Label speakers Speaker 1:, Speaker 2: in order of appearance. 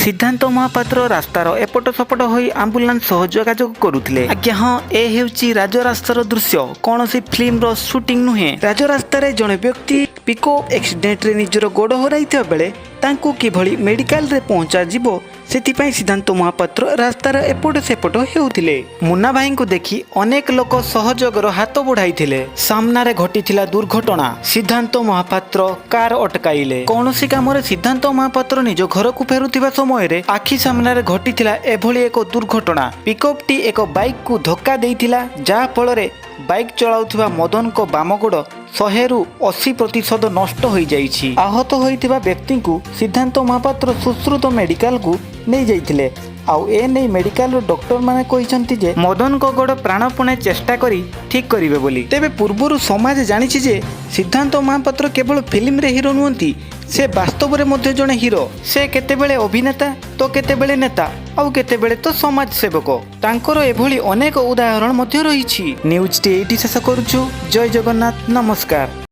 Speaker 1: सिद्धांत महापात्र रास्तार एपट सपट होई आंबुलांस सह जोगाजोग करुथिले। आज्ञा हाँ, ए हेउची राजरास्तार दृश्य, कौनसी फिल्म शूटिंग नुहे। राजरास्तार जड़े व्यक्ति पिकअप एक्सीडेंट रे निजर गोड़ हराइथिबा बेले तांकू किभଳି मेडिकल रे पहुंचा जिवो सेतिपाई सिद्धांत महापात्र रास्तार एपट सेपट हेउथिले। मुन्ना भाई को देखि अनेक लोक सहयोगर हाथ बढ़ाइथिले। सामनारे घटिथिला दुर्घटना। सिद्धांत महापात्र कार अटकाइले। कौनसी कामरे सिद्धांत महापात्र निज घर को फेरुथिबा समय रे आखि सामनारे घटिथिला एभଳି एक दुर्घटना। पिकअप टी एक बाइक को धक्का देइथिला, जा फଳରେ बाइक चलाउथिबा मदन को बाम गोड़ 100 ରୁ 80% नष्ट हो जाइछि। आहत होइथिबा व्यक्ति को सिद्धांत महापात्र सुश्रुत मेडिकल को नहीं जाइथिले। आउ ए नहीं मेडिकल डॉक्टर माने कहिसंती जे मदन को गोड़ प्राणपणे चेष्टा करी ठीक करिवे बोली। तेबे पूर्वरु समाज जानिछि जे सिद्धांत महापात्र केवल फिल्म रे हीरो नुहंती, से वास्तव रे मध्य जणे हीरो। से केतेबेले अभिनेता तो केतेबेले नेता, आउ केतेबेले तो समाज सेवक। तांकर एभଳି अनेक उदाहरण मध्य रहिछि। न्यूज टी एठी शेष करूछु। जय जगन्नाथ, नमस्कार।